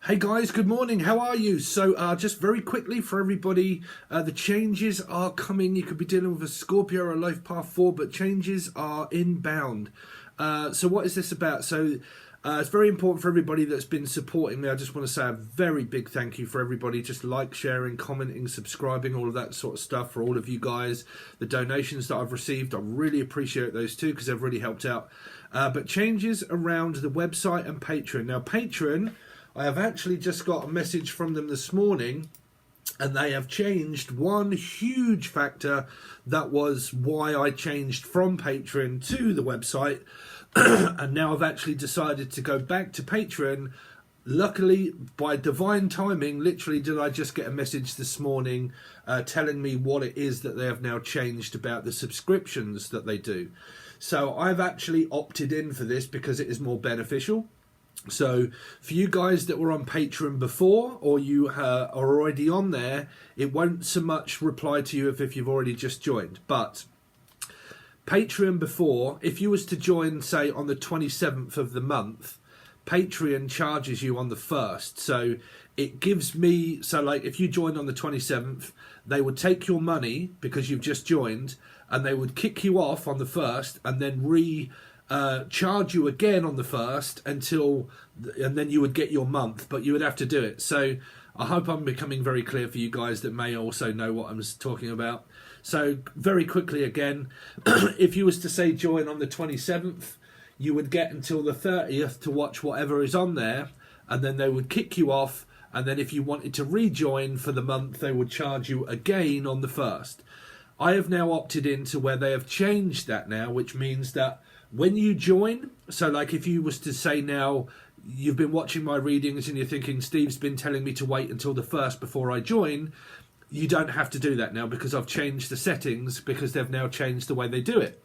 Hey guys, good morning. How are you? So just very quickly for everybody, the changes are coming. You could be dealing with a Scorpio or a life path 4, but changes are inbound. So what is this about? So it's very important for everybody that's been supporting me. I just want to say a very big thank you for everybody. Just like, sharing, commenting, subscribing, all of that sort of stuff for all of you guys. The donations that I've received, I really appreciate those too because they've really helped out. But changes around the website and Patreon. Now Patreon, I have actually just got a message from them this morning, and they have changed one huge factor that was why I changed from Patreon to the website. And now I've actually decided to go back to Patreon. Luckily, by divine timing, literally did I just get a message this morning telling me what it is that they have now changed about the subscriptions that they do. So I've actually opted in for this because it is more beneficial. So for you guys that were on Patreon before, or you are already on there, it won't so much reply to you if you've already just joined. But Patreon before, if you was to join, say, on the 27th of the month, Patreon charges you on the 1st. So it gives me, so like if you joined on the 27th, they would take your money because you've just joined, and they would kick you off on the 1st and then charge you again on the 1st and then you would get your month, but you would have to do it. So I hope I'm becoming very clear for you guys that may also know what I'm talking about. So very quickly again, if you was to say join on the 27th, you would get until the 30th to watch whatever is on there, and then they would kick you off, and then if you wanted to rejoin for the month, they would charge you again on the 1st. I have now opted into where they have changed that now, which means that when you join, so like if you was to say now, you've been watching my readings and you're thinking, Steve's been telling me to wait until the 1st before I join, you don't have to do that now because I've changed the settings, because they've now changed the way they do it.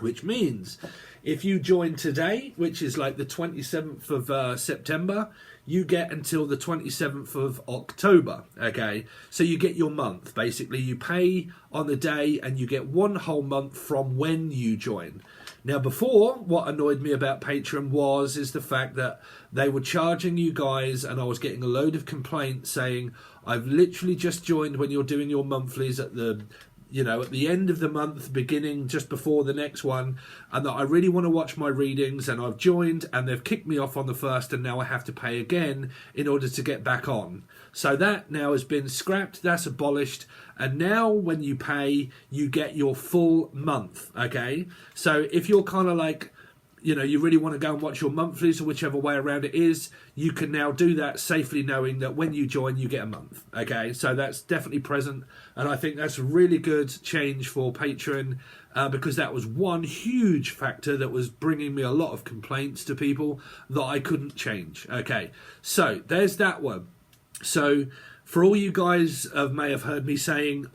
Which means if you join today, which is like the 27th of September, you get until the 27th of October, okay? So you get your month. Basically, you pay on the day and you get one whole month from when you join. Now, before, what annoyed me about Patreon is the fact that they were charging you guys, and I was getting a load of complaints saying, I've literally just joined when you're doing your monthlies at the end of the month, beginning just before the next one, and that I really want to watch my readings, and I've joined and they've kicked me off on the 1st, and now I have to pay again in order to get back on. So that now has been scrapped, that's abolished, and now when you pay, you get your full month, okay? So if you're kind of like, you really want to go and watch your monthlies or whichever way around it is, you can now do that safely knowing that when you join, you get a month. Okay, so that's definitely present. And I think that's a really good change for Patreon because that was one huge factor that was bringing me a lot of complaints to people that I couldn't change. Okay, so there's that one. So for all you guys may have heard me saying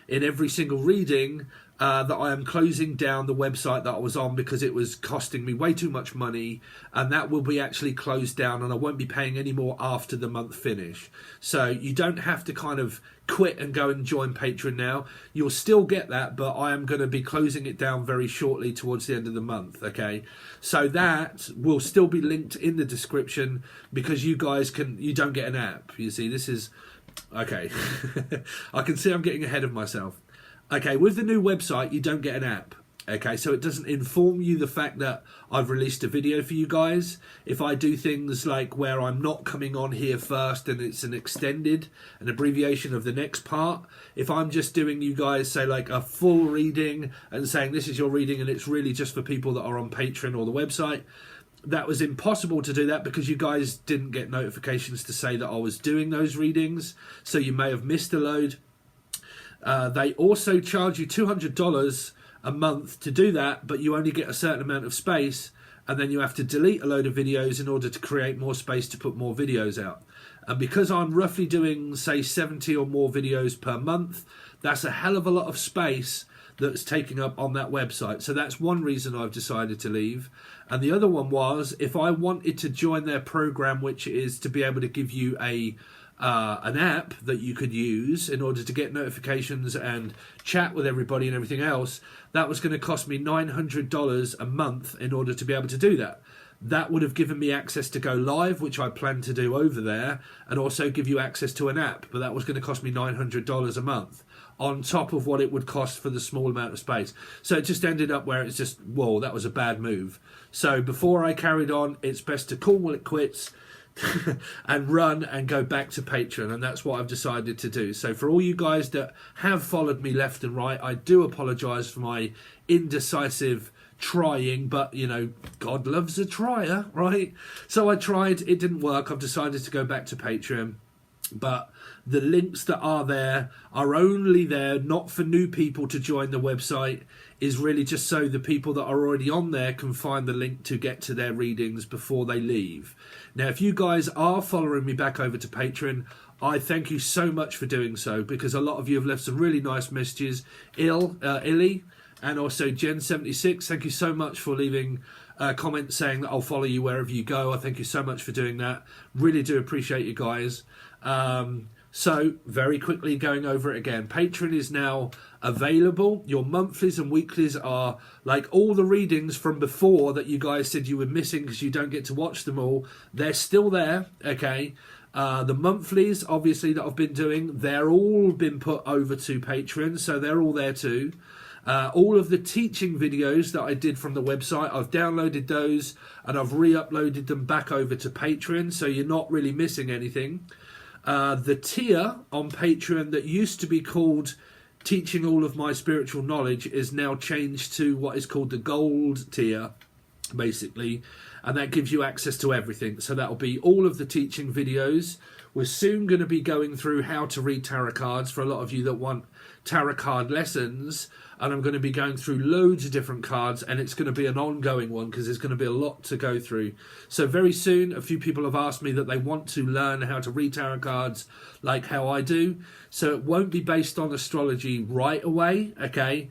in every single reading, that I am closing down the website that I was on because it was costing me way too much money, and that will be actually closed down, and I won't be paying any more after the month finish. So you don't have to kind of quit and go and join Patreon now. You'll still get that, but I am going to be closing it down very shortly towards the end of the month, okay? So that will still be linked in the description because you guys you don't get an app. You see, this is, okay. I can see I'm getting ahead of myself. Okay, with the new website, you don't get an app. Okay, so it doesn't inform you the fact that I've released a video for you guys. If I do things like where I'm not coming on here first and it's an abbreviation of the next part, if I'm just doing you guys, say, like a full reading and saying this is your reading and it's really just for people that are on Patreon or the website, that was impossible to do that because you guys didn't get notifications to say that I was doing those readings, so you may have missed a load. They also charge you $200 a month to do that, but you only get a certain amount of space, and then you have to delete a load of videos in order to create more space to put more videos out. And because I'm roughly doing, say, 70 or more videos per month, that's a hell of a lot of space that's taking up on that website. So that's one reason I've decided to leave. And the other one was, if I wanted to join their program, which is to be able to give you an app that you could use in order to get notifications and chat with everybody and everything else, that was going to cost me $900 a month in order to be able to do that. that would have given me access to go live, which I plan to do over there, and also give you access to an app. But that was going to cost me $900 a month on top of what it would cost for the small amount of space. So it just ended up where it's just, whoa, that was a bad move. So before I carried on, it's best to call it quits and run and go back to Patreon, and that's what I've decided to do. So for all you guys that have followed me left and right, I do apologise for my indecisive trying, but you know, God loves a trier, right? So I tried, it didn't work. I've decided to go back to Patreon, but the links that are there are only there not for new people to join the website, is really just so the people that are already on there can find the link to get to their readings before they leave. Now, if you guys are following me back over to Patreon, I thank you so much for doing so, because a lot of you have left some really nice messages. Illy, and also Jen76, thank you so much for leaving comments saying that I'll follow you wherever you go. I thank you so much for doing that. Really do appreciate you guys. So, very quickly going over it again. Patreon is now available. Your monthlies and weeklies are like all the readings from before that you guys said you were missing because you don't get to watch them all. They're still there, okay? The monthlies, obviously, that I've been doing, they're all been put over to Patreon, so they're all there too. All of the teaching videos that I did from the website, I've downloaded those and I've re-uploaded them back over to Patreon, so you're not really missing anything. The tier on Patreon that used to be called Teaching All of My Spiritual Knowledge is now changed to what is called the Gold tier, basically, and that gives you access to everything. So that'll be all of the teaching videos. We're soon going to be going through how to read tarot cards for a lot of you that want tarot card lessons, and I'm going to be going through loads of different cards, and it's going to be an ongoing one because there's going to be a lot to go through. So very soon, a few people have asked me that they want to learn how to read tarot cards like how I do. So it won't be based on astrology right away, okay?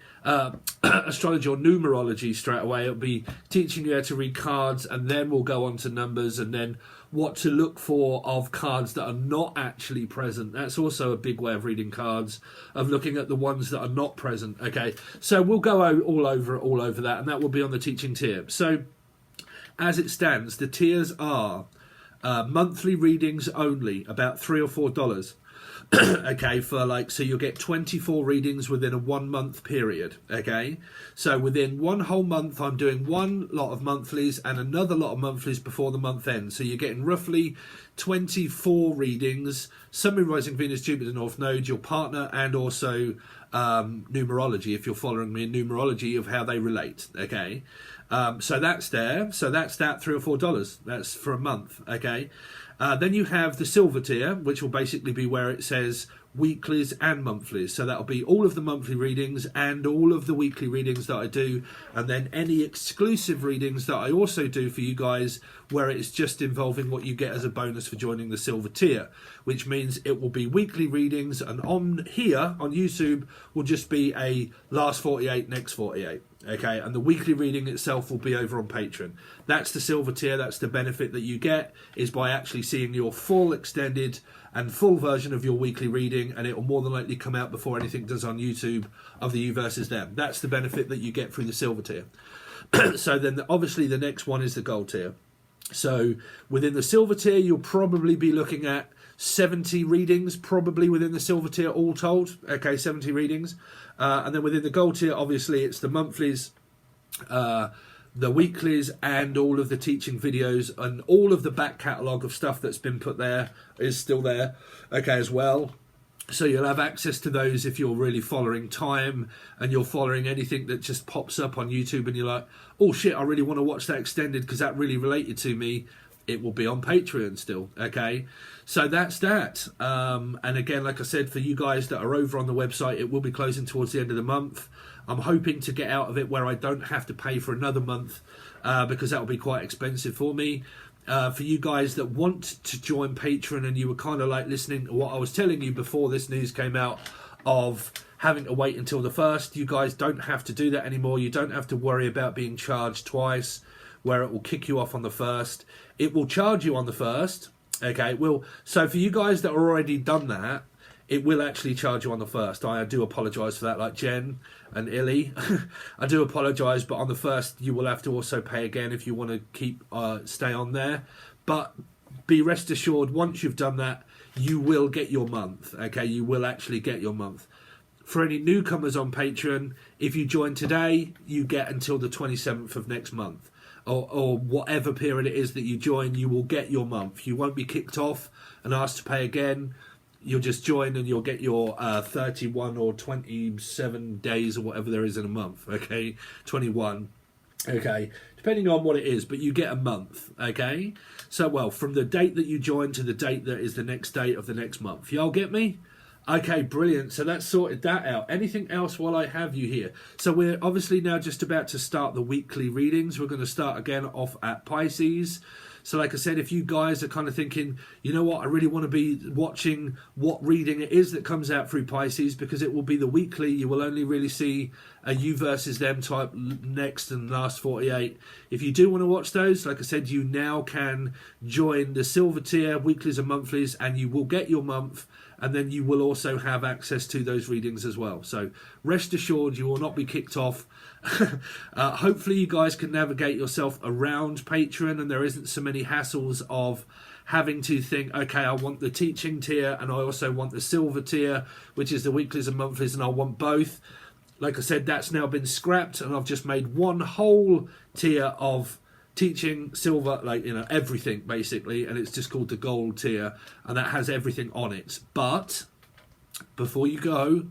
Astrology or numerology straight away. It'll be teaching you how to read cards, and then we'll go on to numbers, and then what to look for of cards that are not actually present. That's also a big way of reading cards, of looking at the ones that are not present, okay? So we'll go all over that, and that will be on the teaching tier. So as it stands, the tiers are monthly readings only, about $3 or $4. Okay, for like, so you'll get 24 readings within a 1 month period, okay? So within one whole month, I'm doing one lot of monthlies and another lot of monthlies before the month ends. So you're getting roughly 24 readings, Sun, Moon, Rising, Venus, Jupiter, North Node, your partner, and also numerology, if you're following me in numerology, of how they relate, okay? So that's there. So that's that $3 or $4. That's for a month, okay? Then you have the silver tier, which will basically be where it says weeklies and monthlies. So that'll be all of the monthly readings and all of the weekly readings that I do, and then any exclusive readings that I also do for you guys, where it's just involving what you get as a bonus for joining the silver tier, which means it will be weekly readings, and on here on YouTube will just be a last 48, next 48. Okay, and the weekly reading itself will be over on Patreon. That's the silver tier. That's the benefit that you get, is by actually seeing your full extended and full version of your weekly reading, and it will more than likely come out before anything does on YouTube of the you versus them. That's the benefit that you get through the silver tier. So then obviously the next one is the gold tier. So within the silver tier, you'll probably be looking at 70 readings, probably within the silver tier, all told. Okay, 70 readings. And then within the gold tier, obviously, it's the monthlies, the weeklies, and all of the teaching videos, and all of the back catalogue of stuff that's been put there is still there, okay, as well. So you'll have access to those if you're really following time and you're following anything that just pops up on YouTube and you're like, oh shit, I really want to watch that extended because that really related to me. It will be on Patreon still, okay? So that's that. And again, like I said, for you guys that are over on the website, it will be closing towards the end of the month. I'm hoping to get out of it where I don't have to pay for another month because that will be quite expensive for me. For you guys that want to join Patreon and you were kind of like listening to what I was telling you before this news came out of having to wait until the 1st, you guys don't have to do that anymore. You don't have to worry about being charged twice, where it will kick you off on the 1st. It will charge you on the 1st, okay? It will. So for you guys that are already done that, it will actually charge you on the first. I do apologise for that, like Jen and Illy. I do apologise, but on the first you will have to also pay again if you want to keep stay on there. But be rest assured, once you've done that, you will get your month. Okay, you will actually get your month. For any newcomers on Patreon, if you join today, you get until the 27th of next month. Or whatever period it is that you join, you will get your month. You won't be kicked off and asked to pay again. You'll just join and you'll get your 31 or 27 days or whatever there is in a month, okay? 21, okay? Depending on what it is, but you get a month, okay? So, well, from the date that you join to the date that is the next date of the next month. Y'all get me? Okay, brilliant. So that's sorted that out. Anything else while I have you here? So we're obviously now just about to start the weekly readings. We're going to start again off at Pisces. So like I said, if you guys are kind of thinking, you know what, I really want to be watching what reading it is that comes out through Pisces, because it will be the weekly. You will only really see a you versus them type next and last 48. If you do want to watch those, like I said, you now can join the silver tier, weeklies and monthlies, and you will get your month. And then you will also have access to those readings as well. So rest assured, you will not be kicked off. Hopefully you guys can navigate yourself around Patreon and there isn't so many hassles of having to think, okay, I want the teaching tier and I also want the silver tier, which is the weeklies and monthlies, and I want both. Like I said, that's now been scrapped and I've just made one whole tier of teaching, silver, like, you know, everything basically, and it's just called the gold tier, and that has everything on it. But before you go,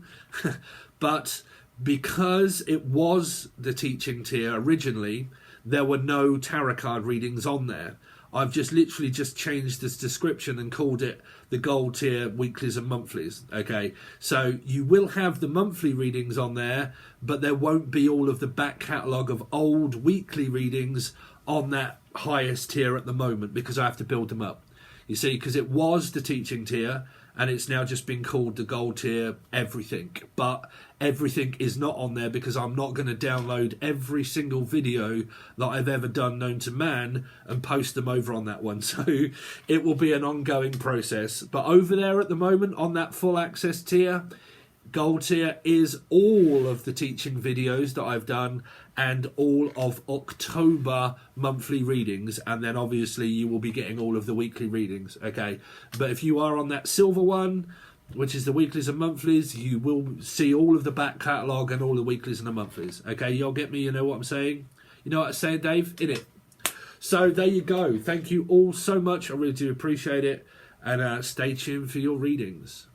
but because it was the teaching tier originally, there were no tarot card readings on there. I've just literally just changed this description and called it the gold tier, weeklies and monthlies. Okay, so you will have the monthly readings on there, but there won't be all of the back catalogue of old weekly readings on that highest tier at the moment, because I have to build them up. You see, because it was the teaching tier and it's now just been called the gold tier everything. But everything is not on there because I'm not going to download every single video that I've ever done known to man and post them over on that one. So it will be an ongoing process. But over there at the moment on that full access tier, gold tier is all of the teaching videos that I've done and all of October monthly readings, and then obviously you will be getting all of the weekly readings, okay? But if you are on that silver one, which is the weeklies and monthlies, you will see all of the back catalogue and all the weeklies and the monthlies, okay? Y'all get me? You know what I'm saying? You know what I'm saying, Dave? In it. So there you go. Thank you all so much. I really do appreciate it, and stay tuned for your readings.